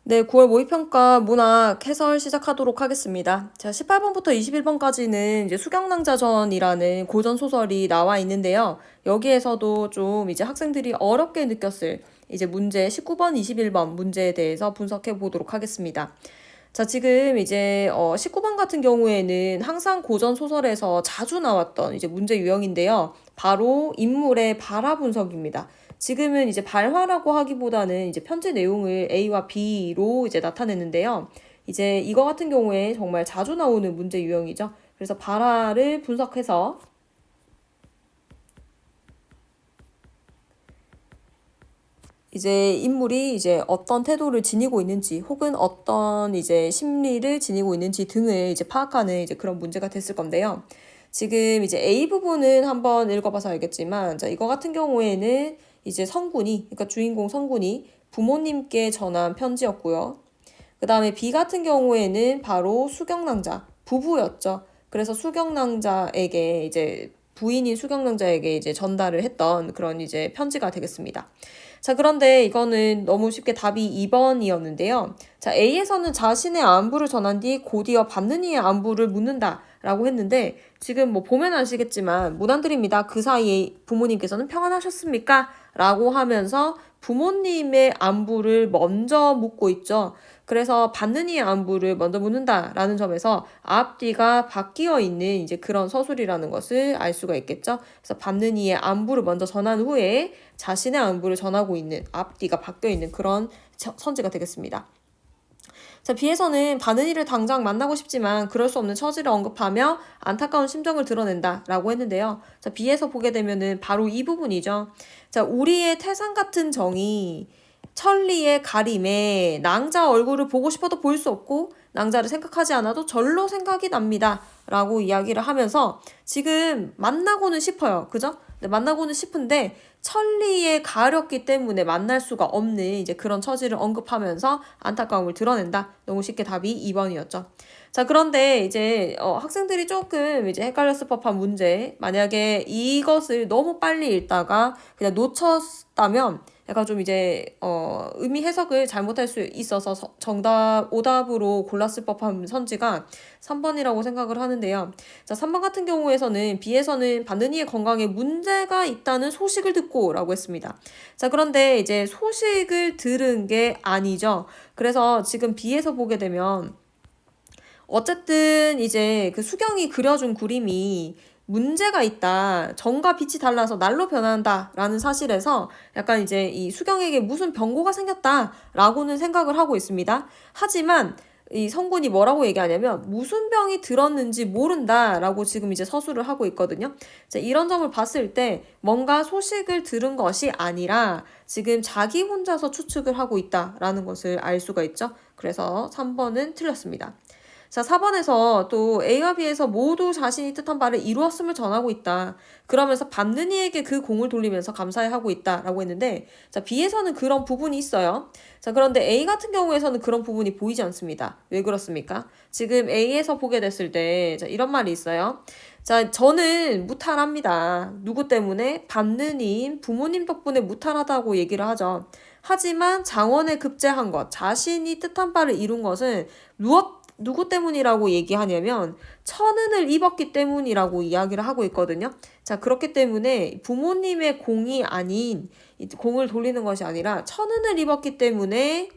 네, 9월 모의평가 문학 해설 시작하도록 하겠습니다. 자, 18번부터 21번까지는 이제 수경낭자전이라는 고전 소설이 나와 있는데요. 여기에서도 좀 이제 학생들이 어렵게 느꼈을 이제 문제 19번, 21번 문제에 대해서 분석해 보도록 하겠습니다. 자, 지금 이제 19번 같은 경우에는 항상 고전 소설에서 자주 나왔던 이제 문제 유형인데요. 바로 인물의 발화 분석입니다. 지금은 이제 발화라고 하기보다는 이제 편지 내용을 A와 B로 이제 나타내는데요. 이제 이거 같은 경우에 정말 자주 나오는 문제 유형이죠. 그래서 발화를 분석해서 이제 인물이 이제 어떤 태도를 지니고 있는지 혹은 어떤 이제 심리를 지니고 있는지 등을 이제 파악하는 이제 그런 문제가 됐을 건데요. 지금 이제 A 부분은 한번 읽어봐서 알겠지만, 자, 이거 같은 경우에는 이제 성군이, 그러니까 주인공 성군이 부모님께 전한 편지였고요. 그 다음에 B 같은 경우에는 바로 수경낭자, 부부였죠. 그래서 수경낭자에게 이제 부인인 수경낭자에게 이제 전달을 했던 그런 이제 편지가 되겠습니다. 자, 그런데 이거는 너무 쉽게 답이 2번이었는데요. 자, A에서는 자신의 안부를 전한 뒤 곧이어 받는 이의 안부를 묻는다 라고 했는데, 지금 뭐 보면 아시겠지만 문안드립니다. 그 사이에 부모님께서는 평안하셨습니까? 라고 하면서 부모님의 안부를 먼저 묻고 있죠. 그래서 받는 이의 안부를 먼저 묻는다라는 점에서 앞뒤가 바뀌어 있는 이제 그런 서술이라는 것을 알 수가 있겠죠. 그래서 받는 이의 안부를 먼저 전한 후에 자신의 안부를 전하고 있는 앞뒤가 바뀌어 있는 그런 선지가 되겠습니다. 자, B에서는 바느니를 당장 만나고 싶지만 그럴 수 없는 처지를 언급하며 안타까운 심정을 드러낸다라고 했는데요. 자, B에서 보게 되면은 바로 이 부분이죠. 자, 우리의 태산 같은 정이 천리의 가림에 낭자 얼굴을 보고 싶어도 볼 수 없고 낭자를 생각하지 않아도 절로 생각이 납니다. 라고 이야기를 하면서 지금 만나고는 싶어요. 그죠? 네, 만나고는 싶은데 천리에 가렸기 때문에 만날 수가 없는 이제 그런 처지를 언급하면서 안타까움을 드러낸다. 너무 쉽게 답이 2번이었죠. 자, 그런데 이제 학생들이 조금 이제 헷갈렸을 법한 문제. 만약에 이것을 너무 빨리 읽다가 그냥 놓쳤다면 약간 좀 이제 의미 해석을 잘못할 수 있어서 오답으로 골랐을 법한 선지가 3번이라고 생각을 하는데요. 자, 3번 같은 경우에서는 B에서는 반드니의 건강에 문제가 있다는 소식을 듣고 라고 했습니다. 자, 그런데 이제 소식을 들은 게 아니죠. 그래서 지금 B에서 보게 되면 어쨌든 이제 그 수경이 그려준 그림이 문제가 있다. 정과 빛이 달라서 날로 변한다라는 사실에서 약간 이제 이 수경에게 무슨 병고가 생겼다라고는 생각을 하고 있습니다. 하지만 이 성군이 뭐라고 얘기하냐면 무슨 병이 들었는지 모른다라고 지금 이제 서술을 하고 있거든요. 자, 이런 점을 봤을 때 뭔가 소식을 들은 것이 아니라 지금 자기 혼자서 추측을 하고 있다라는 것을 알 수가 있죠. 그래서 3번은 틀렸습니다. 자, 4번에서 또 A와 B에서 모두 자신이 뜻한 바를 이루었음을 전하고 있다. 그러면서 받는 이에게 그 공을 돌리면서 감사해하고 있다라고 했는데, 자, B에서는 그런 부분이 있어요. 자, 그런데 A 같은 경우에서는 그런 부분이 보이지 않습니다. 왜 그렇습니까? 지금 A에서 보게 됐을 때, 자, 이런 말이 있어요. 자, 저는 무탈합니다. 누구 때문에? 받는 이인 부모님 덕분에 무탈하다고 얘기를 하죠. 하지만 장원에 급제한 것, 자신이 뜻한 바를 이룬 것은 누구 때문이라고 얘기하냐면 천은을 입었기 때문이라고 이야기를 하고 있거든요. 자, 그렇기 때문에 부모님의 공이 아닌 공을 돌리는 것이 아니라 천은을 입었기 때문에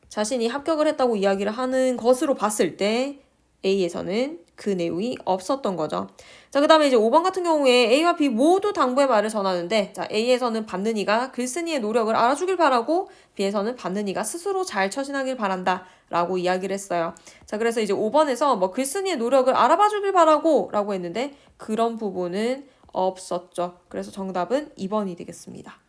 자신이 합격을 했다고 이야기를 하는 것으로 봤을 때 A에서는 그 내용이 없었던 거죠. 자, 그 다음에 이제 5번 같은 경우에 A와 B 모두 당부의 말을 전하는데, 자, A에서는 받는 이가 글쓴이의 노력을 알아주길 바라고, B에서는 받는 이가 스스로 잘 처신하길 바란다. 라고 이야기를 했어요. 자, 그래서 이제 5번에서 뭐 글쓴이의 노력을 알아봐 주길 바라고 라고 했는데, 그런 부분은 없었죠. 그래서 정답은 2번이 되겠습니다.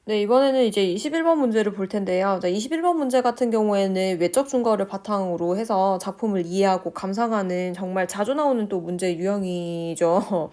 네, 이번에는 이제 21번 문제를 볼 텐데요. 자, 21번 문제 같은 경우에는 외적 증거를 바탕으로 해서 작품을 이해하고 감상하는 정말 자주 나오는 또 문제 유형이죠.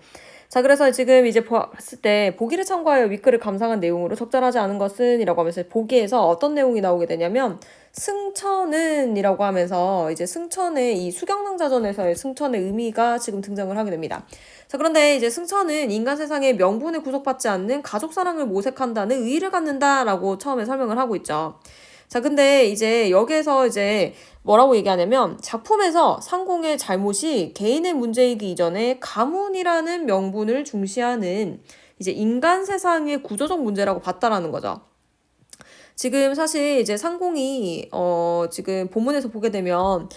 자, 그래서 지금 이제 봤을 때 보기를 참고하여 윗글을 감상한 내용으로 적절하지 않은 것은 이라고 하면서 보기에서 어떤 내용이 나오게 되냐면 승천은 이라고 하면서 이제 승천의 이 수경낭자전에서의 승천의 의미가 지금 등장을 하게 됩니다. 자, 그런데 이제 승천은 인간 세상에 명분에 구속받지 않는 가족 사랑을 모색한다는 의의를 갖는다라고 처음에 설명을 하고 있죠. 자, 근데 이제 여기에서 이제 뭐라고 얘기하냐면 작품에서 상공의 잘못이 개인의 문제이기 이전에 가문이라는 명분을 중시하는 이제 인간 세상의 구조적 문제라고 봤다라는 거죠. 지금 사실 이제 상공이 지금 본문에서 보게 되면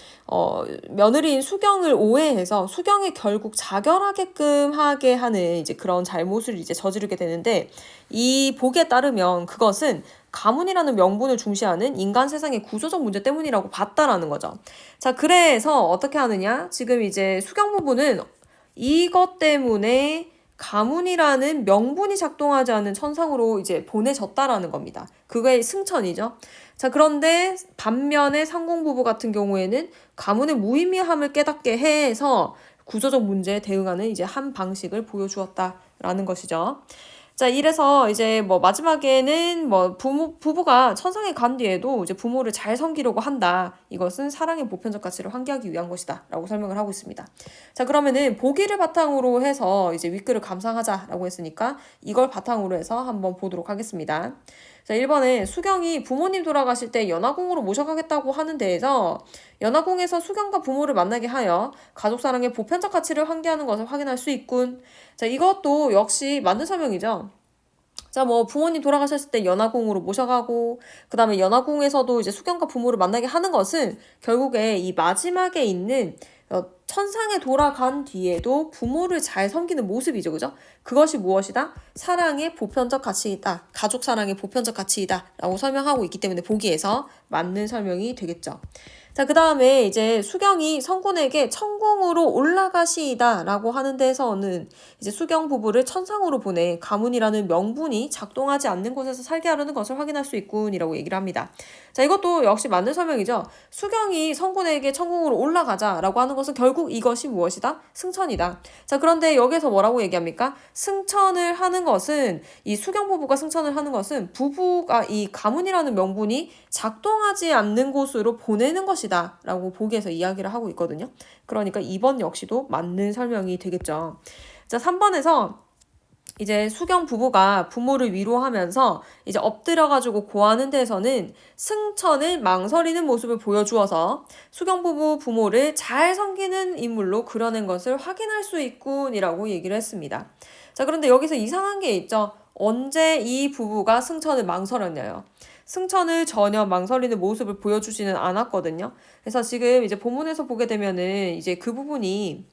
며느리인 수경을 오해해서 수경이 결국 자결하게끔 하게 하는 이제 그런 잘못을 이제 저지르게 되는데 이 복에 따르면 그것은 가문이라는 명분을 중시하는 인간 세상의 구조적 문제 때문이라고 봤다라는 거죠. 자, 그래서 어떻게 하느냐? 지금 이제 수경 부부는 이것 때문에 가문이라는 명분이 작동하지 않는 천상으로 이제 보내졌다라는 겁니다. 그게 승천이죠. 자, 그런데 반면에 상공부부 같은 경우에는 가문의 무의미함을 깨닫게 해서 구조적 문제에 대응하는 이제 한 방식을 보여주었다라는 것이죠. 자, 이래서 이제 뭐 마지막에는 뭐 부부가 천상에 간 뒤에도 이제 부모를 잘 섬기려고 한다. 이것은 사랑의 보편적 가치를 환기하기 위한 것이다. 라고 설명을 하고 있습니다. 자, 그러면은 보기를 바탕으로 해서 이제 윗글을 감상하자라고 했으니까 이걸 바탕으로 해서 한번 보도록 하겠습니다. 자, 1번에 수경이 부모님 돌아가실 때 연화궁으로 모셔가겠다고 하는 데에서 연화궁에서 수경과 부모를 만나게 하여 가족 사랑의 보편적 가치를 환기하는 것을 확인할 수 있군. 자, 이것도 역시 맞는 설명이죠. 자, 뭐 부모님 돌아가셨을 때 연화궁으로 모셔가고 그 다음에 연화궁에서도 이제 수경과 부모를 만나게 하는 것은 결국에 이 마지막에 있는 천상에 돌아간 뒤에도 부모를 잘 섬기는 모습이죠. 그죠? 그것이 무엇이다? 사랑의 보편적 가치이다. 가족 사랑의 보편적 가치이다. 라고 설명하고 있기 때문에 보기에서 맞는 설명이 되겠죠. 자, 그 다음에 이제 수경이 성군에게 천궁으로 올라가시이다 라고 하는 데서는 이제 수경 부부를 천상으로 보내 가문이라는 명분이 작동하지 않는 곳에서 살게 하려는 것을 확인할 수 있군이라고 얘기를 합니다. 자, 이것도 역시 맞는 설명이죠. 수경이 성군에게 천궁으로 올라가자 라고 하는 것은 결국 이것이 무엇이다? 승천이다. 자, 그런데 여기서 뭐라고 얘기합니까? 승천을 하는 것은 이 수경 부부가 승천을 하는 것은 부부가 이 가문이라는 명분이 작동하지 않는 곳으로 보내는 것이다 라고 보기에서 이야기를 하고 있거든요. 그러니까 2번 역시도 맞는 설명이 되겠죠. 자, 3번에서 이제 수경 부부가 부모를 위로하면서 이제 엎드려가지고 고하는 데서는 승천을 망설이는 모습을 보여주어서 수경 부부 부모를 잘 섬기는 인물로 그려낸 것을 확인할 수 있군이라고 얘기를 했습니다. 자, 그런데 여기서 이상한 게 있죠. 언제 이 부부가 승천을 망설였냐요. 승천을 전혀 망설이는 모습을 보여주지는 않았거든요. 그래서 지금 이제 본문에서 보게 되면은 이제 그 부분이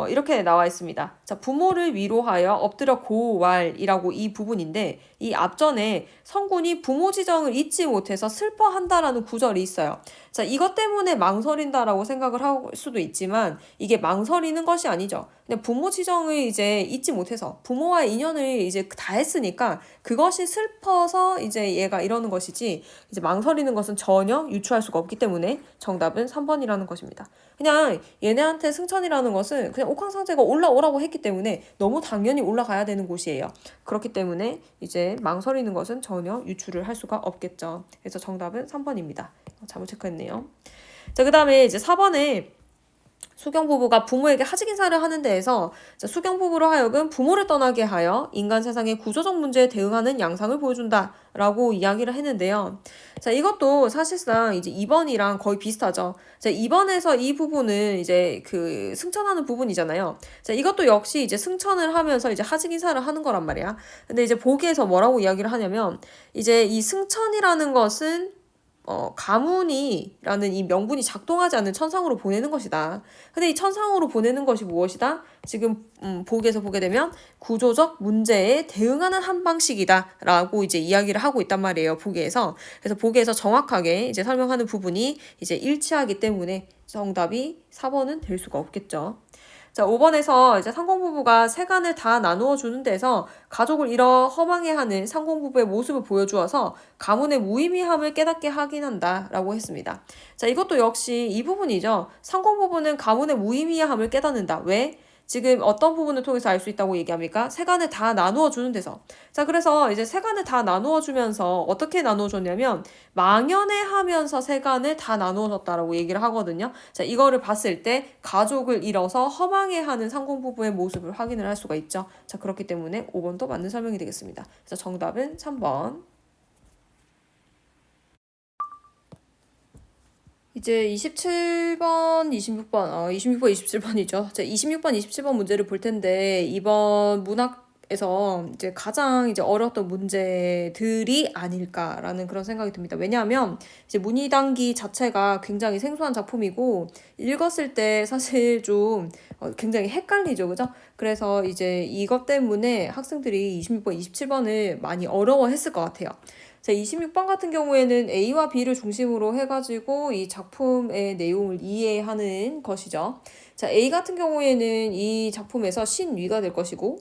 이렇게 나와 있습니다. 자, 부모를 위로하여 엎드려 고왈이라고 이 부분인데 이 앞전에 성군이 부모 지정을 잊지 못해서 슬퍼한다라는 구절이 있어요. 자, 이것 때문에 망설인다라고 생각을 할 수도 있지만 이게 망설이는 것이 아니죠. 그냥 부모 지정을 이제 잊지 못해서 부모와의 인연을 이제 다 했으니까 그것이 슬퍼서 이제 얘가 이러는 것이지 이제 망설이는 것은 전혀 유추할 수가 없기 때문에 정답은 3번이라는 것입니다. 그냥 얘네한테 승천이라는 것은 그냥 옥황상제가 올라오라고 했기 때문에 너무 당연히 올라가야 되는 곳이에요. 그렇기 때문에 이제 망설이는 것은 전혀 유추를 할 수가 없겠죠. 그래서 정답은 3번입니다. 잘못 체크했네요. 자, 그 다음에 이제 4번에 수경 부부가 부모에게 하직 인사를 하는 데에서 수경 부부로 하여금 부모를 떠나게 하여 인간 세상의 구조적 문제에 대응하는 양상을 보여준다라고 이야기를 했는데요. 자, 이것도 사실상 이제 2번이랑 거의 비슷하죠. 자, 2번에서 이 부분은 이제 그 승천하는 부분이잖아요. 자, 이것도 역시 이제 승천을 하면서 이제 하직 인사를 하는 거란 말이야. 근데 이제 보기에서 뭐라고 이야기를 하냐면 이제 이 승천이라는 것은 가문이라는 이 명분이 작동하지 않는 천상으로 보내는 것이다. 근데 이 천상으로 보내는 것이 무엇이다? 지금 보기에서 보게 되면 구조적 문제에 대응하는 한 방식이다라고 이제 이야기를 하고 있단 말이에요. 보기에서. 그래서 보기에서 정확하게 이제 설명하는 부분이 이제 일치하기 때문에 정답이 4번은 될 수가 없겠죠. 자, 5번에서 이제 상공부부가 세간을 다 나누어 주는 데서 가족을 잃어 허망해하는 상공부부의 모습을 보여주어서 가문의 무의미함을 깨닫게 하긴 한다라고 했습니다. 자, 이것도 역시 이 부분이죠. 상공부부는 가문의 무의미함을 깨닫는다. 왜? 지금 어떤 부분을 통해서 알 수 있다고 얘기합니까? 세간을 다 나누어 주는 데서. 자, 그래서 이제 세간을 다 나누어 주면서 어떻게 나누어 줬냐면 망연해 하면서 세간을 다 나누어 줬다라고 얘기를 하거든요. 자, 이거를 봤을 때 가족을 잃어서 허망해 하는 상공 부부의 모습을 확인을 할 수가 있죠. 자, 그렇기 때문에 5번도 맞는 설명이 되겠습니다. 그래서 정답은 3번. 이제 27번, 26번, 26번, 27번이죠. 자, 26번, 27번 문제를 볼 텐데, 이번 문학에서 이제 가장 이제 어려웠던 문제들이 아닐까라는 그런 생각이 듭니다. 왜냐하면 이제 문희단기 자체가 굉장히 생소한 작품이고, 읽었을 때 사실 좀 굉장히 헷갈리죠. 그죠? 그래서 이제 이것 때문에 학생들이 26번, 27번을 많이 어려워했을 것 같아요. 자, 26번 같은 경우에는 A와 B를 중심으로 해가지고 이 작품의 내용을 이해하는 것이죠. 자, A 같은 경우에는 이 작품에서 신위가 될 것이고,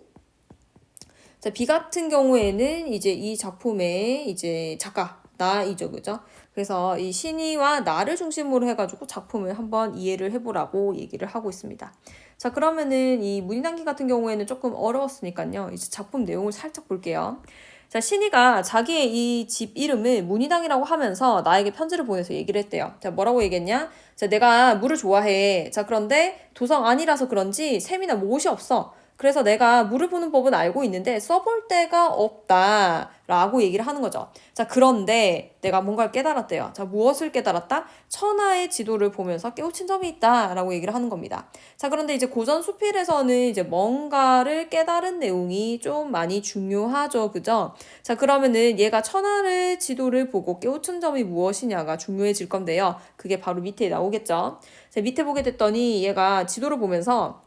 자, B 같은 경우에는 이제 이 작품의 이제 작가, 나이죠, 그죠? 그래서 이 신이와 나를 중심으로 해가지고 작품을 한번 이해를 해보라고 얘기를 하고 있습니다. 자, 그러면은 이 문인단기 같은 경우에는 조금 어려웠으니까요. 이제 작품 내용을 살짝 볼게요. 자, 신이가 자기의 이 집 이름을 문희당이라고 하면서 나에게 편지를 보내서 얘기를 했대요. 자, 뭐라고 얘기했냐? 자, 내가 물을 좋아해. 자, 그런데 도성 아니라서 그런지 샘이나 못이 없어. 그래서 내가 물을 부는 법은 알고 있는데 써볼 데가 없다. 라고 얘기를 하는 거죠. 자, 그런데 내가 뭔가를 깨달았대요. 자, 무엇을 깨달았다? 천하의 지도를 보면서 깨우친 점이 있다. 라고 얘기를 하는 겁니다. 자, 그런데 이제 고전 수필에서는 이제 뭔가를 깨달은 내용이 좀 많이 중요하죠. 그죠? 자, 그러면은 얘가 천하의 지도를 보고 깨우친 점이 무엇이냐가 중요해질 건데요. 그게 바로 밑에 나오겠죠. 자, 밑에 보게 됐더니 얘가 지도를 보면서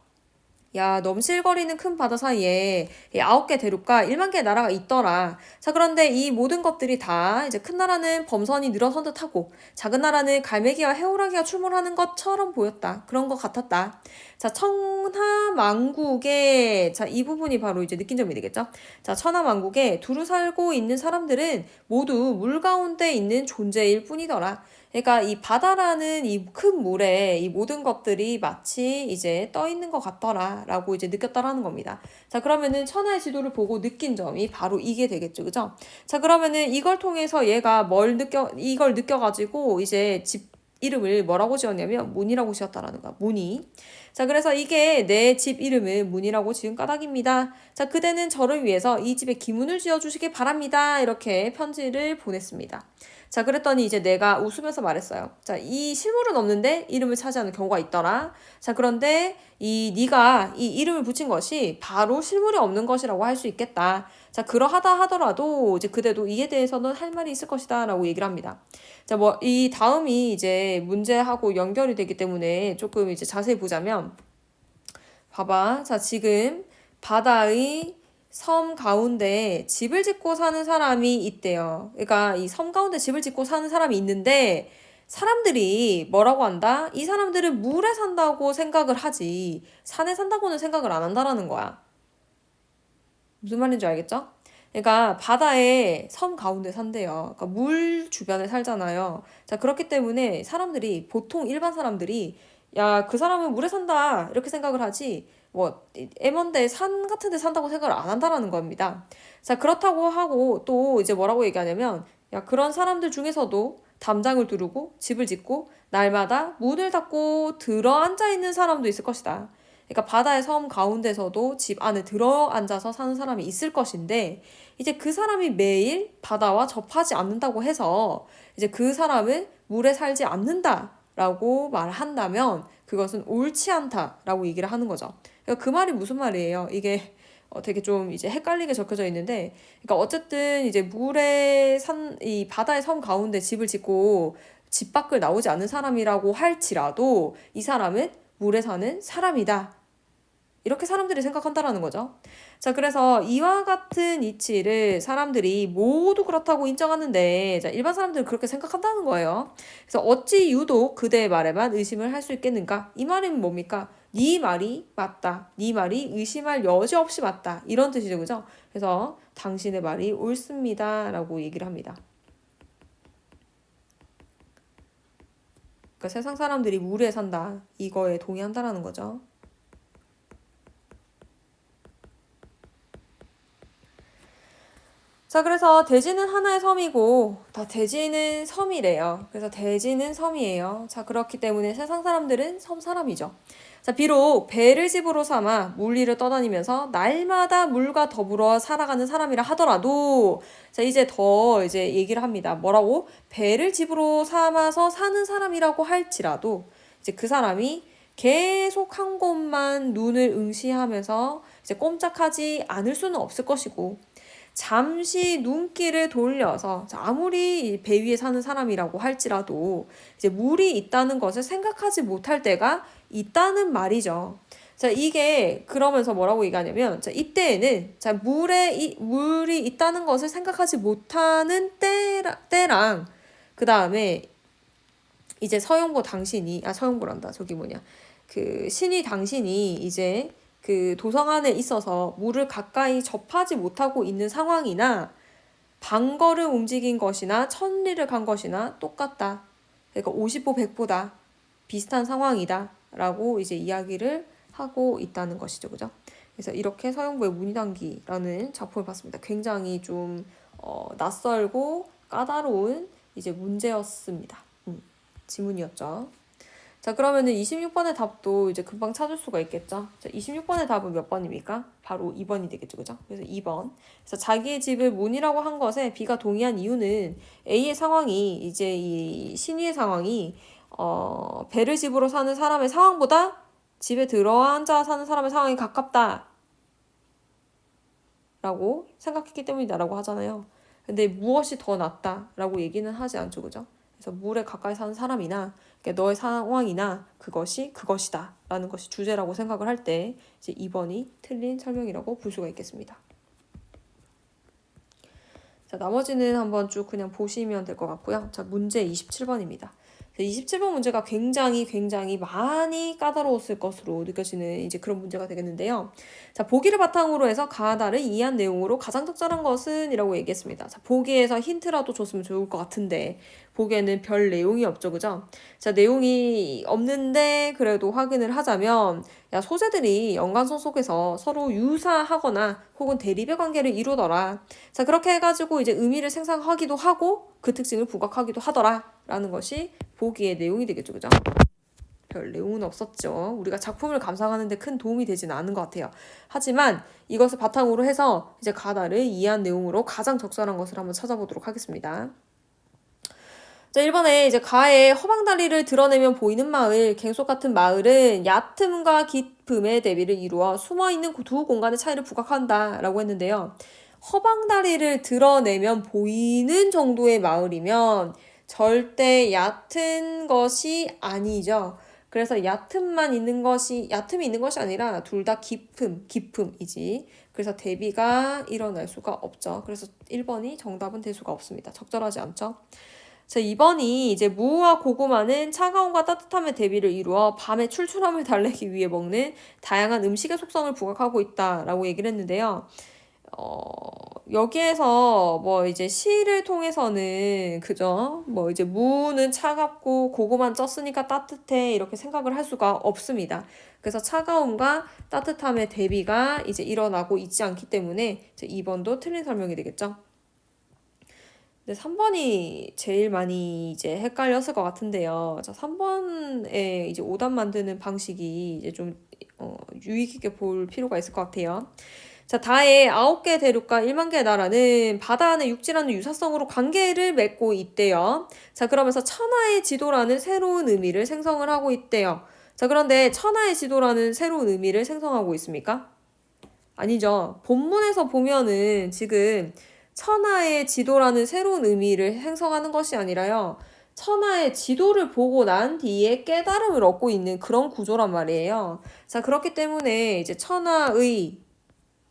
야, 넘실거리는 큰 바다 사이에 9개 대륙과 1만 개의 나라가 있더라. 자, 그런데 이 모든 것들이 다 이제 큰 나라는 범선이 늘어선 듯하고 작은 나라는 갈매기와 해오라기가 출몰하는 것처럼 보였다. 그런 것 같았다. 자, 천하만국에 자, 이 부분이 바로 이제 느낀 점이 되겠죠. 자, 천하만국에 두루 살고 있는 사람들은 모두 물 가운데 있는 존재일 뿐이더라. 그러니까 이 바다라는 이 큰 물에 이 모든 것들이 마치 이제 떠 있는 것 같더라라고 이제 느꼈다라는 겁니다. 자, 그러면은 천하의 지도를 보고 느낀 점이 바로 이게 되겠죠. 그죠? 자, 그러면은 이걸 통해서 얘가 이걸 느껴가지고 이제 집 이름을 뭐라고 지었냐면 문이라고 지었다라는 거야. 문이. 자, 그래서 이게 내 집 이름을 문이라고 지은 까닭입니다. 자, 그대는 저를 위해서 이 집에 기문을 지어주시기 바랍니다. 이렇게 편지를 보냈습니다. 자, 그랬더니 이제 내가 웃으면서 말했어요. 자, 이 실물은 없는데 이름을 차지하는 경우가 있더라. 자, 그런데 네가 이 이름을 붙인 것이 바로 실물이 없는 것이라고 할 수 있겠다. 자, 그러하다 하더라도 이제 그대도 이에 대해서는 할 말이 있을 것이다라고 얘기를 합니다. 자, 뭐 이 다음이 이제 문제하고 연결이 되기 때문에 조금 이제 자세히 보자면 봐봐. 자, 지금 바다의 섬 가운데 집을 짓고 사는 사람이 있대요. 그러니까 이 섬 가운데 집을 짓고 사는 사람이 있는데 사람들이 뭐라고 한다? 이 사람들은 물에 산다고 생각을 하지 산에 산다고는 생각을 안 한다라는 거야. 무슨 말인지 알겠죠? 그러니까 바다에 섬 가운데 산대요. 그러니까 물 주변에 살잖아요. 자, 그렇기 때문에 사람들이 보통 일반 사람들이 야, 그 사람은 물에 산다 이렇게 생각을 하지 뭐 에먼데 산 같은 데 산다고 생각을 안 한다라는 겁니다. 자, 그렇다고 하고 또 이제 뭐라고 얘기하냐면 야, 그런 사람들 중에서도 담장을 두르고 집을 짓고 날마다 문을 닫고 들어앉아 있는 사람도 있을 것이다. 그러니까 바다의 섬 가운데서도 집 안에 들어앉아서 사는 사람이 있을 것인데 이제 그 사람이 매일 바다와 접하지 않는다고 해서 이제 그 사람은 물에 살지 않는다라고 말한다면 그것은 옳지 않다라고 얘기를 하는 거죠. 그러니까 그 말이 무슨 말이에요? 이게 되게 좀 이제 헷갈리게 적혀져 있는데, 그러니까 어쨌든 이제 이 바다의 섬 가운데 집을 짓고 집 밖을 나오지 않는 사람이라고 할지라도 이 사람은 물에 사는 사람이다. 이렇게 사람들이 생각한다라는 거죠. 자, 그래서 이와 같은 이치를 사람들이 모두 그렇다고 인정하는데, 자, 일반 사람들은 그렇게 생각한다는 거예요. 그래서 어찌 유독 그대의 말에만 의심을 할 수 있겠는가? 이 말은 뭡니까? 네 말이 맞다. 네 말이 의심할 여지 없이 맞다. 이런 뜻이죠, 그죠? 그래서 당신의 말이 옳습니다라고 얘기를 합니다. 그러니까 세상 사람들이 물에 산다. 이거에 동의한다라는 거죠. 자, 그래서 대지는 하나의 섬이고 다 대지는 섬이래요. 그래서 대지는 섬이에요. 자, 그렇기 때문에 세상 사람들은 섬 사람이죠. 자, 비록 배를 집으로 삼아 물 위를 떠다니면서 날마다 물과 더불어 살아가는 사람이라 하더라도, 자, 이제 더 이제 얘기를 합니다. 뭐라고? 배를 집으로 삼아서 사는 사람이라고 할지라도 이제 그 사람이 계속 한 곳만 눈을 응시하면서 이제 꼼짝하지 않을 수는 없을 것이고, 잠시 눈길을 돌려서 아무리 배 위에 사는 사람이라고 할지라도 이제 물이 있다는 것을 생각하지 못할 때가 있다는 말이죠. 자, 이게 그러면서 뭐라고 얘기하냐면, 자, 이때에는 자, 물이 있다는 것을 생각하지 못하는 때랑 그 다음에 이제 서영보란다. 저기 뭐냐. 그 신이 당신이 이제 그 도성 안에 있어서 물을 가까이 접하지 못하고 있는 상황이나 방걸음 움직인 것이나 천리를 간 것이나 똑같다. 그러니까 50보 100보다 비슷한 상황이다. 라고 이제 이야기를 하고 있다는 것이죠. 그죠? 그래서 이렇게 서영보의 문희단기라는 작품을 봤습니다. 굉장히 좀 낯설고 까다로운 이제 문제였습니다. 지문이었죠. 자, 그러면은 26번의 답도 이제 금방 찾을 수가 있겠죠. 자, 26번의 답은 몇 번입니까? 바로 2번이 되겠죠. 그죠? 그래서 2번. 그래서 자기의 집을 문이라고 한 것에 B가 동의한 이유는 A의 상황이 이제 이 신의의 상황이 배를 집으로 사는 사람의 상황보다 집에 들어앉아 사는 사람의 상황이 가깝다. 라고 생각했기 때문이다라고 하잖아요. 근데 무엇이 더 낫다라고 얘기는 하지 않죠. 그죠? 그래서 물에 가까이 사는 사람이나 너의 상황이나 그것이 그것이다 라는 것이 주제라고 생각을 할 때 이제 2번이 틀린 설명이라고 볼 수가 있겠습니다. 자, 나머지는 한번 쭉 그냥 보시면 될 것 같고요. 자, 문제 27번입니다. 27번 문제가 굉장히 많이 까다로웠을 것으로 느껴지는 이제 그런 문제가 되겠는데요. 자, 보기를 바탕으로 해서 가나다를 이해한 내용으로 가장 적절한 것은 이라고 얘기했습니다. 자, 보기에서 힌트라도 줬으면 좋을 것 같은데 보기에는 별 내용이 없죠. 그죠? 자, 내용이 없는데 그래도 확인을 하자면 소재들이 연관성 속에서 서로 유사하거나 혹은 대립의 관계를 이루더라. 자, 그렇게 해가지고 이제 의미를 생성하기도 하고 그 특징을 부각하기도 하더라. 라는 것이 보기의 내용이 되겠죠. 그죠? 별 내용은 없었죠. 우리가 작품을 감상하는데 큰 도움이 되지는 않은 것 같아요. 하지만 이것을 바탕으로 해서 이제 가다를 이해한 내용으로 가장 적절한 것을 한번 찾아보도록 하겠습니다. 자, 1번에 이제 가의 허방다리를 드러내면 보이는 마을, 갱속 같은 마을은 얕음과 깊음의 대비를 이루어 숨어있는 두 공간의 차이를 부각한다 라고 했는데요. 허방다리를 드러내면 보이는 정도의 마을이면 절대 얕은 것이 아니죠. 그래서 얕음이 있는 것이 아니라 둘 다 깊음이지. 그래서 대비가 일어날 수가 없죠. 그래서 1번이 정답은 될 수가 없습니다. 적절하지 않죠. 자, 2번이 이제 무와 고구마는 차가움과 따뜻함의 대비를 이루어 밤의 출출함을 달래기 위해 먹는 다양한 음식의 속성을 부각하고 있다라고 얘기를 했는데요. 여기에서 뭐 이제 시를 통해서는 그죠? 뭐 이제 무는 차갑고 고구마는 쪘으니까 따뜻해 이렇게 생각을 할 수가 없습니다. 그래서 차가움과 따뜻함의 대비가 이제 일어나고 있지 않기 때문에 이제 2번도 틀린 설명이 되겠죠. 근데 3번이 제일 많이 이제 헷갈렸을 것 같은데요. 자, 3번에 이제 오답 만드는 방식이 이제 좀 유익 있게 볼 필요가 있을 것 같아요. 자, 다의 9개 대륙과 1만 개의 나라는 바다 안에 육지라는 유사성으로 관계를 맺고 있대요. 자, 그러면서 천하의 지도라는 새로운 의미를 생성을 하고 있대요. 자, 그런데 천하의 지도라는 새로운 의미를 생성하고 있습니까? 아니죠. 본문에서 보면은 지금 천하의 지도라는 새로운 의미를 생성하는 것이 아니라요. 천하의 지도를 보고 난 뒤에 깨달음을 얻고 있는 그런 구조란 말이에요. 자, 그렇기 때문에 이제 천하의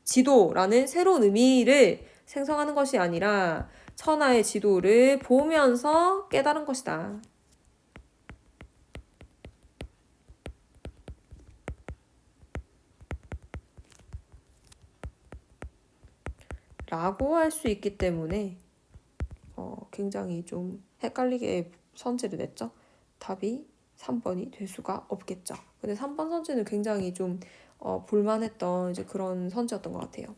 지도라는 새로운 의미를 생성하는 것이 아니라 천하의 지도를 보면서 깨달은 것이다. 라고 할 수 있기 때문에 굉장히 좀 헷갈리게 선지를 냈죠. 답이 3번이 될 수가 없겠죠. 근데 3번 선지는 굉장히 좀 볼만했던 이제 그런 선지였던 것 같아요.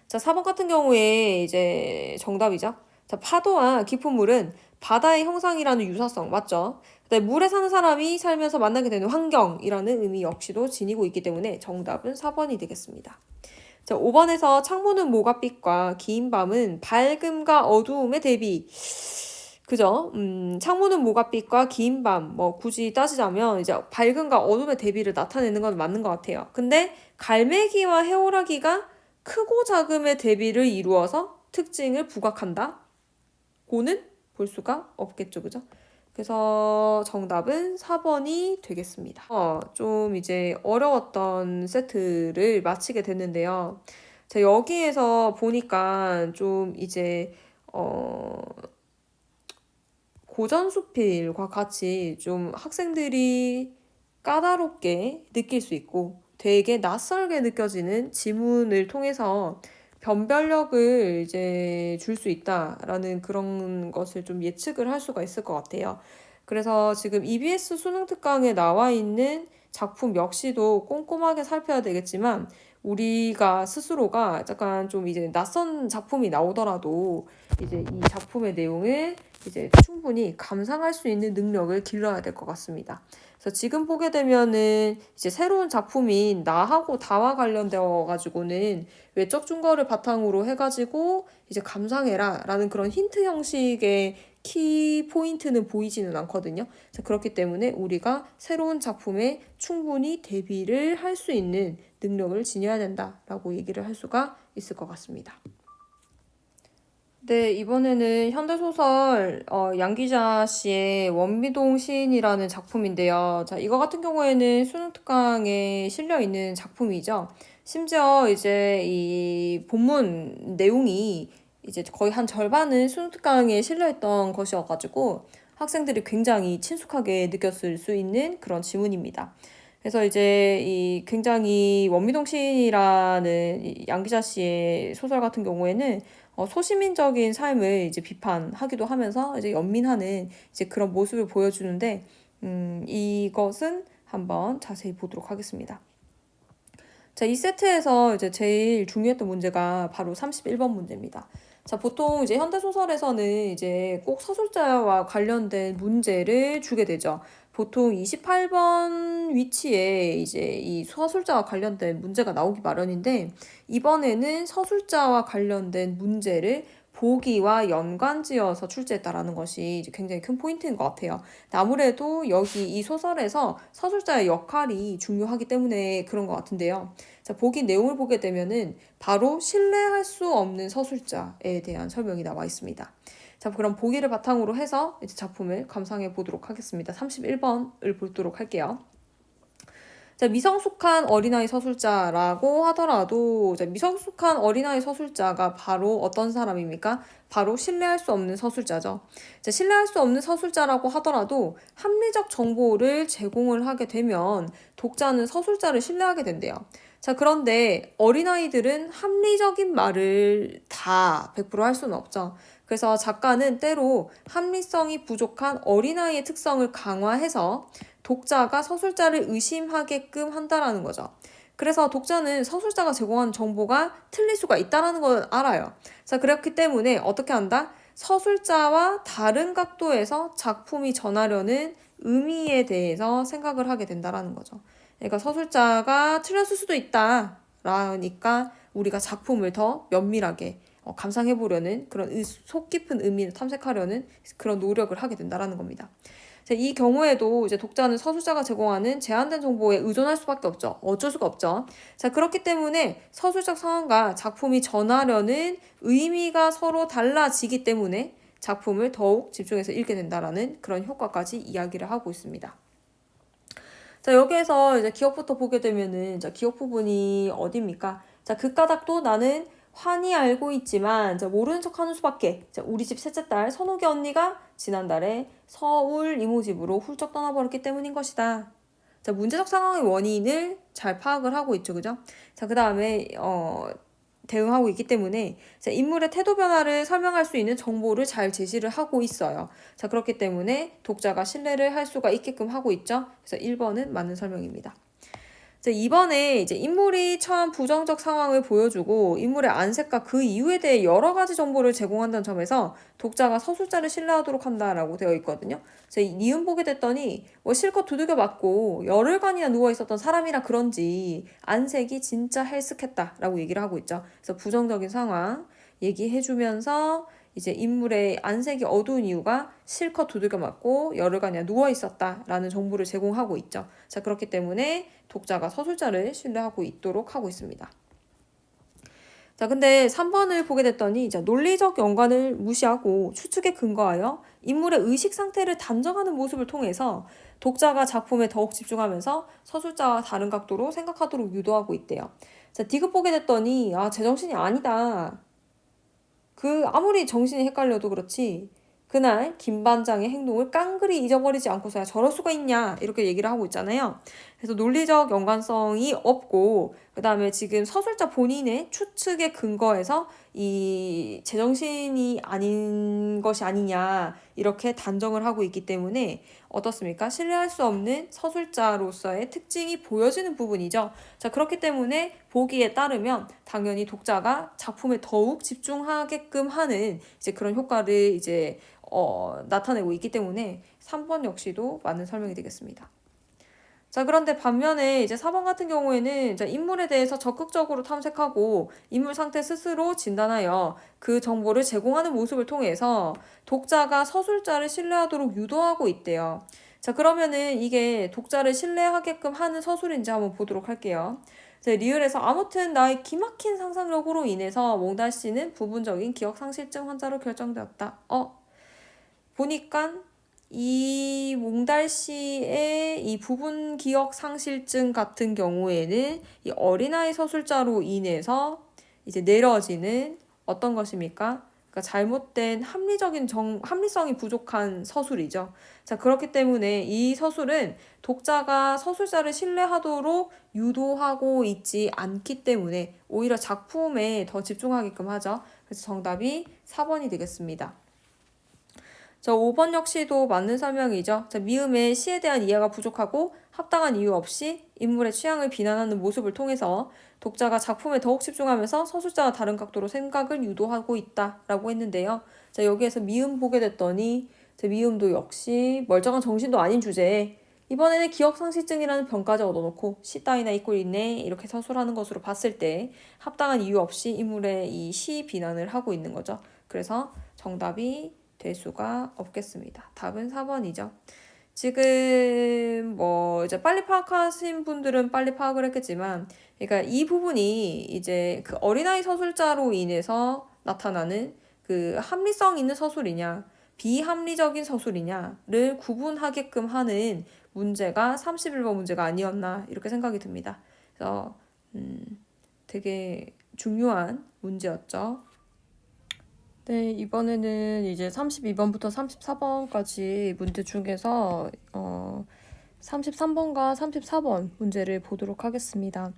자, 4번 같은 경우에 이제 정답이죠. 자, 파도와 깊은 물은 바다의 형상이라는 유사성, 맞죠? 그다음에 물에 사는 사람이 살면서 만나게 되는 환경이라는 의미 역시도 지니고 있기 때문에 정답은 4번이 되겠습니다. 자, 5번에서 창문은 모가빛과 긴 밤은 밝음과 어두움의 대비. 그죠? 창문은 모가빛과 긴 밤, 뭐, 굳이 따지자면, 이제 밝음과 어둠의 대비를 나타내는 건 맞는 것 같아요. 근데, 갈매기와 해오라기가 크고 작음의 대비를 이루어서 특징을 부각한다? 고는 볼 수가 없겠죠. 그죠? 그래서 정답은 4번이 되겠습니다. 좀 이제 어려웠던 세트를 마치게 됐는데요. 자, 여기에서 보니까 좀 이제, 고전수필과 같이 좀 학생들이 까다롭게 느낄 수 있고 되게 낯설게 느껴지는 지문을 통해서 변별력을 이제 줄 수 있다라는 그런 것을 좀 예측을 할 수가 있을 것 같아요. 그래서 지금 EBS 수능 특강에 나와 있는 작품 역시도 꼼꼼하게 살펴야 되겠지만 우리가 스스로가 약간 좀 이제 낯선 작품이 나오더라도 이제 이 작품의 내용을 이제 충분히 감상할 수 있는 능력을 길러야 될 것 같습니다. 그래서 지금 보게 되면은 이제 새로운 작품인 나하고 다와 관련되어 가지고는 외적 증거를 바탕으로 해가지고 이제 감상해라 라는 그런 힌트 형식의 키 포인트는 보이지는 않거든요. 그렇기 때문에 우리가 새로운 작품에 충분히 대비를 할 수 있는 능력을 지녀야 된다라고 얘기를 할 수가 있을 것 같습니다. 네, 이번에는 현대소설 양기자 씨의 원미동 시인이라는 작품인데요. 자, 이거 같은 경우에는 수능 특강에 실려 있는 작품이죠. 심지어 이제 이 본문 내용이 이제 거의 한 절반은 수능 특강에 실려 있던 것이어가지고 학생들이 굉장히 친숙하게 느꼈을 수 있는 그런 지문입니다. 그래서 이제 이 굉장히 원미동 시인이라는 이 양기자 씨의 소설 같은 경우에는 소시민적인 삶을 이제 비판하기도 하면서 이제 연민하는 이제 그런 모습을 보여주는데, 이것은 한번 자세히 보도록 하겠습니다. 자, 이 세트에서 이제 제일 중요했던 문제가 바로 31번 문제입니다. 자, 보통 이제 현대소설에서는 이제 꼭 서술자와 관련된 문제를 주게 되죠. 보통 28번 위치에 이제 이 서술자와 관련된 문제가 나오기 마련인데, 이번에는 서술자와 관련된 문제를 보기와 연관지어서 출제했다라는 것이 이제 굉장히 큰 포인트인 것 같아요. 아무래도 여기 이 소설에서 서술자의 역할이 중요하기 때문에 그런 것 같은데요. 자, 보기 내용을 보게 되면은 바로 신뢰할 수 없는 서술자에 대한 설명이 나와 있습니다. 자, 그럼 보기를 바탕으로 해서 이제 작품을 감상해 보도록 하겠습니다. 31번을 보도록 할게요. 자, 미성숙한 어린아이 서술자라고 하더라도 미성숙한 어린아이 서술자가 바로 어떤 사람입니까? 바로 신뢰할 수 없는 서술자죠. 자, 신뢰할 수 없는 서술자라고 하더라도 합리적 정보를 제공을 하게 되면 독자는 서술자를 신뢰하게 된대요. 자, 그런데 어린아이들은 합리적인 말을 다 100%할 수는 없죠. 그래서 작가는 때로 합리성이 부족한 어린아이의 특성을 강화해서 독자가 서술자를 의심하게끔 한다라는 거죠. 그래서 독자는 서술자가 제공한 정보가 틀릴 수가 있다는 걸 알아요. 자, 그렇기 때문에 어떻게 한다? 서술자와 다른 각도에서 작품이 전하려는 의미에 대해서 생각을 하게 된다는 거죠. 그러니까 서술자가 틀렸을 수도 있다. 라니까 우리가 작품을 더 면밀하게 감상해보려는 그런 속 깊은 의미를 탐색하려는 그런 노력을 하게 된다는 겁니다. 이 경우에도 이제 독자는 서술자가 제공하는 제한된 정보에 의존할 수밖에 없죠. 어쩔 수가 없죠. 자, 그렇기 때문에 서술적 상황과 작품이 전하려는 의미가 서로 달라지기 때문에 작품을 더욱 집중해서 읽게 된다라는 그런 효과까지 이야기를 하고 있습니다. 자, 여기에서 이제 기억부터 보게 되면은, 자, 기억 부분이 어디입니까? 자, 그 까닭도 나는 환히 알고 있지만, 자, 모르는 척 하는 수밖에. 자, 우리 집 셋째 딸 선옥이 언니가 지난달에 서울 이모 집으로 훌쩍 떠나버렸기 때문인 것이다. 자, 문제적 상황의 원인을 잘 파악을 하고 있죠, 그죠? 자, 그 다음에, 대응하고 있기 때문에 자, 인물의 태도 변화를 설명할 수 있는 정보를 잘 제시를 하고 있어요. 자, 그렇기 때문에 독자가 신뢰를 할 수가 있게끔 하고 있죠. 그래서 1번은 맞는 설명입니다. 이번에 이제 인물이 처한 부정적 상황을 보여주고 인물의 안색과 그 이유에 대해 여러 가지 정보를 제공한다는 점에서 독자가 서술자를 신뢰하도록 한다라고 되어 있거든요. 그래서 이 니은 보게 됐더니 실컷 두들겨 맞고 열흘간이나 누워 있었던 사람이라 그런지 안색이 진짜 헬쓱했다라고 얘기를 하고 있죠. 그래서 부정적인 상황 얘기해주면서 이제 인물의 안색이 어두운 이유가 실컷 두들겨 맞고 열흘간이나 누워 있었다라는 정보를 제공하고 있죠. 자, 그렇기 때문에 독자가 서술자를 신뢰하고 있도록 하고 있습니다. 자, 근데 3번을 보게 됐더니 이제 논리적 연관을 무시하고 추측에 근거하여 인물의 의식 상태를 단정하는 모습을 통해서 독자가 작품에 더욱 집중하면서 서술자와 다른 각도로 생각하도록 유도하고 있대요. 자, 디귿 보게 됐더니 제정신이 아니다. 아무리 정신이 헷갈려도 그렇지 그날 김 반장의 행동을 깡그리 잊어버리지 않고서야 저럴 수가 있냐 이렇게 얘기를 하고 있잖아요. 그래서 논리적 연관성이 없고 그 다음에 지금 서술자 본인의 추측에 근거해서 이 제정신이 아닌 것이 아니냐 이렇게 단정을 하고 있기 때문에 어떻습니까? 신뢰할 수 없는 서술자로서의 특징이 보여지는 부분이죠. 자, 그렇기 때문에 보기에 따르면 당연히 독자가 작품에 더욱 집중하게끔 하는 이제 그런 효과를 이제 나타내고 있기 때문에 3번 역시도 맞는 설명이 되겠습니다. 자, 그런데 반면에 이제 4번 같은 경우에는 이제 인물에 대해서 적극적으로 탐색하고 인물 상태 스스로 진단하여 그 정보를 제공하는 모습을 통해서 독자가 서술자를 신뢰하도록 유도하고 있대요. 자, 그러면은 이게 독자를 신뢰하게끔 하는 서술인지 한번 보도록 할게요. 자, 리을에서 아무튼 나의 기막힌 상상력으로 인해서 몽달 씨는 부분적인 기억 상실증 환자로 결정되었다. 보니까 이 몽달 씨의 이 부분 기억 상실증 같은 경우에는 이 어린아이 서술자로 인해서 이제 내려지는 어떤 것입니까? 그러니까 잘못된 합리성이 부족한 서술이죠. 자, 그렇기 때문에 이 서술은 독자가 서술자를 신뢰하도록 유도하고 있지 않기 때문에 오히려 작품에 더 집중하게끔 하죠. 그래서 정답이 4번이 되겠습니다. 자, 5번 역시도 맞는 설명이죠. 자, 미음의 시에 대한 이해가 부족하고 합당한 이유 없이 인물의 취향을 비난하는 모습을 통해서 독자가 작품에 더욱 집중하면서 서술자와 다른 각도로 생각을 유도하고 있다라고 했는데요. 자, 여기에서 미음 보게 됐더니 미음도 역시 멀쩡한 정신도 아닌 주제에 이번에는 기억상실증이라는 병까지 얻어놓고 시 따위나 잊고 있네 이렇게 서술하는 것으로 봤을 때 합당한 이유 없이 인물의 이 시 비난을 하고 있는 거죠. 그래서 정답이 될 수가 없겠습니다. 답은 4번이죠. 지금 이제 빨리 파악하신 분들은 빨리 파악을 했겠지만, 그러니까 이 부분이 이제 그 어린아이 서술자로 인해서 나타나는 그 합리성 있는 서술이냐, 비합리적인 서술이냐를 구분하게끔 하는 문제가 31번 문제가 아니었나 이렇게 생각이 듭니다. 그래서 되게 중요한 문제였죠. 네, 이번에는 이제 32번부터 34번까지 문제 중에서 33번과 34번 문제를 보도록 하겠습니다.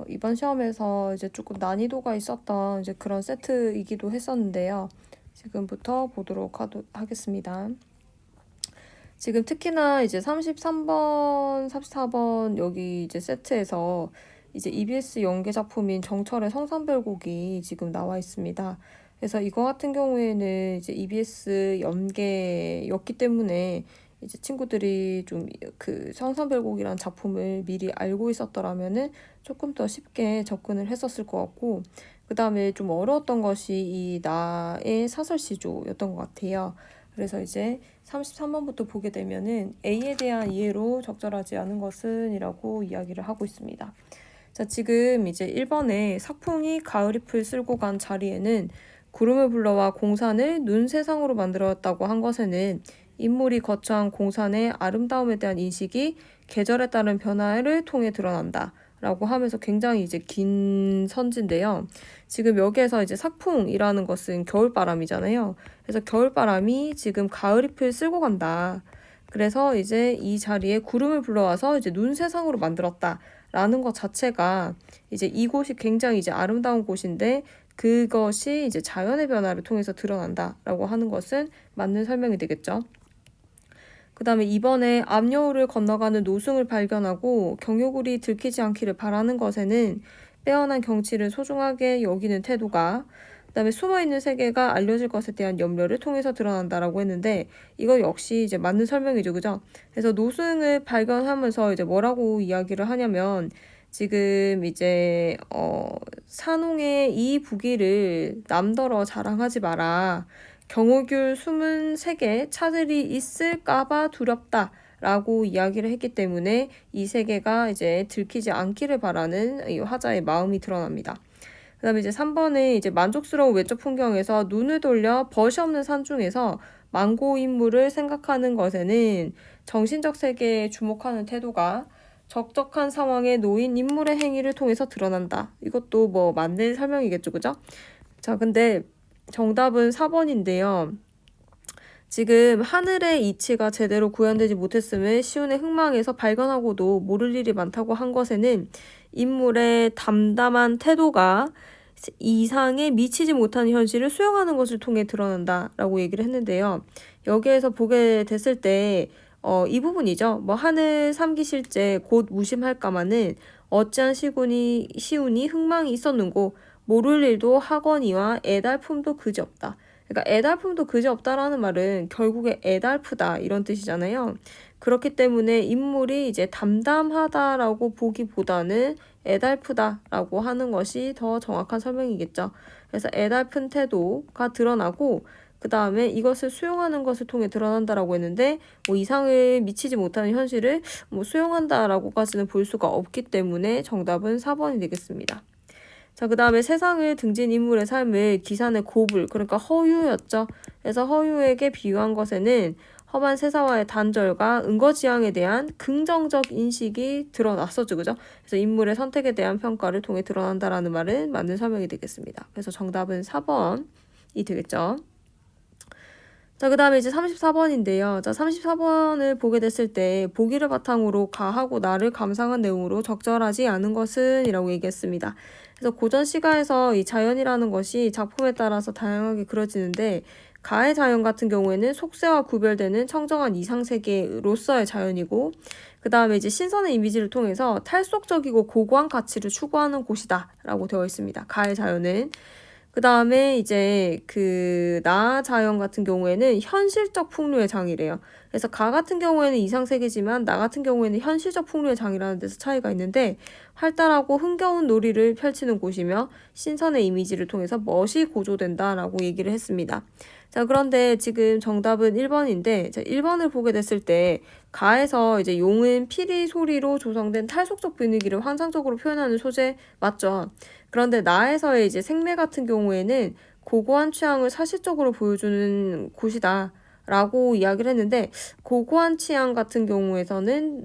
이번 시험에서 이제 조금 난이도가 있었던 이제 그런 세트이기도 했었는데요. 지금부터 보도록 하겠습니다. 지금 특히나 이제 33번, 34번 여기 이제 세트에서 이제 EBS 연계 작품인 정철의 성산별곡이 지금 나와 있습니다. 그래서 이거 같은 경우에는 이제 EBS 연계였기 때문에 이제 친구들이 좀 그 성산별곡이라는 작품을 미리 알고 있었더라면은 조금 더 쉽게 접근을 했었을 것 같고, 그 다음에 좀 어려웠던 것이 이 나의 사설시조였던 것 같아요. 그래서 이제 33번부터 보게 되면은 A에 대한 이해로 적절하지 않은 것은 이라고 이야기를 하고 있습니다. 자, 지금 이제 1번에 sak풍이 가을잎을 쓸고 간 자리에는 구름을 불러와 공산을 눈 세상으로 만들었다고 한 것에는 인물이 거처한 공산의 아름다움에 대한 인식이 계절에 따른 변화를 통해 드러난다 라고 하면서 굉장히 이제 긴 선지인데요. 지금 여기에서 이제 sak풍이라는 것은 겨울바람이잖아요. 그래서 겨울바람이 지금 가을잎을 쓸고 간다. 그래서 이제 이 자리에 구름을 불러와서 이제 눈 세상으로 만들었다 라는 것 자체가 이제 이곳이 굉장히 이제 아름다운 곳인데 그것이 이제 자연의 변화를 통해서 드러난다라고 하는 것은 맞는 설명이 되겠죠. 그 다음에 2번에 앞여울을 건너가는 노승을 발견하고 경유굴이 들키지 않기를 바라는 것에는 빼어난 경치를 소중하게 여기는 태도가, 그 다음에 숨어있는 세계가 알려질 것에 대한 염려를 통해서 드러난다라고 했는데, 이거 역시 이제 맞는 설명이죠, 그죠? 그래서 노승을 발견하면서 이제 뭐라고 이야기를 하냐면, 지금 이제 산홍의 이 부기를 남더러 자랑하지 마라. 경호귤 숨은 세계 차들이 있을까봐 두렵다. 라고 이야기를 했기 때문에 이 세계가 이제 들키지 않기를 바라는 이 화자의 마음이 드러납니다. 그 다음에 이제 3번에 이제 만족스러운 외적 풍경에서 눈을 돌려 벗이 없는 산 중에서 망고 인물을 생각하는 것에는 정신적 세계에 주목하는 태도가 적적한 상황에 놓인 인물의 행위를 통해서 드러난다. 이것도 뭐 맞는 설명이겠죠, 그죠? 자, 근데 정답은 4번인데요. 지금 하늘의 이치가 제대로 구현되지 못했음을 시운의 흥망에서 발견하고도 모를 일이 많다고 한 것에는 인물의 담담한 태도가 이상에 미치지 못하는 현실을 수용하는 것을 통해 드러난다라고 얘기를 했는데요. 여기에서 보게 됐을 때 이 부분이죠. 뭐 하늘 삼기실제 곧 무심할까마는 어찌한 시운이 흥망이 있었는고 모를 일도 하거니와 애달품도 그지없다. 그러니까 애달품도 그지없다라는 말은 결국에 애달프다 이런 뜻이잖아요. 그렇기 때문에 인물이 이제 담담하다라고 보기보다는 애달프다라고 하는 것이 더 정확한 설명이겠죠. 그래서 애달픈 태도가 드러나고 그 다음에 이것을 수용하는 것을 통해 드러난다라고 했는데 뭐 이상을 미치지 못하는 현실을 뭐 수용한다라고까지는 볼 수가 없기 때문에 정답은 4번이 되겠습니다. 자, 그 다음에 세상을 등진 인물의 삶을 기산의 고불, 그러니까 허유였죠. 그래서 허유에게 비유한 것에는 험한 세사와의 단절과 은거지향에 대한 긍정적 인식이 드러났었죠, 그죠? 그래서 인물의 선택에 대한 평가를 통해 드러난다라는 말은 맞는 설명이 되겠습니다. 그래서 정답은 4번이 되겠죠. 자, 그 다음에 이제 34번인데요. 자, 34번을 보게 됐을 때 보기를 바탕으로 가하고 나를 감상한 내용으로 적절하지 않은 것은 이라고 얘기했습니다. 그래서 고전 시가에서 이 자연이라는 것이 작품에 따라서 다양하게 그려지는데 가의 자연 같은 경우에는 속세와 구별되는 청정한 이상세계로서의 자연이고 그 다음에 이제 신선한 이미지를 통해서 탈속적이고 고고한 가치를 추구하는 곳이다 라고 되어 있습니다. 가의 자연은. 그 다음에 이제 그 나자연 같은 경우에는 현실적 풍류의 장이래요. 그래서 가 같은 경우에는 이상세계지만 나 같은 경우에는 현실적 풍류의 장이라는 데서 차이가 있는데 활달하고 흥겨운 놀이를 펼치는 곳이며 신선의 이미지를 통해서 멋이 고조된다라고 얘기를 했습니다. 자, 그런데 지금 정답은 1번인데, 자, 1번을 보게 됐을 때, 가에서 이제 용은 피리 소리로 조성된 탈속적 분위기를 환상적으로 표현하는 소재 맞죠? 그런데 나에서의 이제 생매 같은 경우에는 고고한 취향을 사실적으로 보여주는 곳이다. 라고 이야기를 했는데 고고한 취향 같은 경우에서는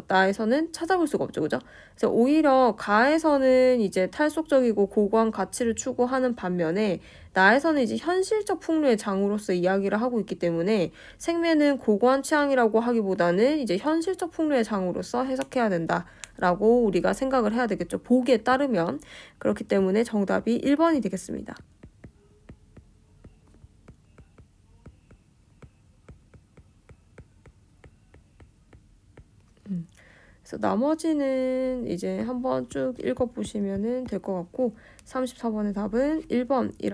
나에서는 찾아볼 수가 없죠. 그죠? 그래서 오히려 가에서는 이제 탈속적이고 고고한 가치를 추구하는 반면에 나에서는 이제 현실적 풍류의 장으로서 이야기를 하고 있기 때문에 생매는 고고한 취향이라고 하기보다는 이제 현실적 풍류의 장으로서 해석해야 된다라고 우리가 생각을 해야 되겠죠. 보기에 따르면. 그렇기 때문에 정답이 1번이 되겠습니다. 그래서 나머지는 이제 한번 쭉 읽어보시면 될 것 같고 34번의 답은 1번이라고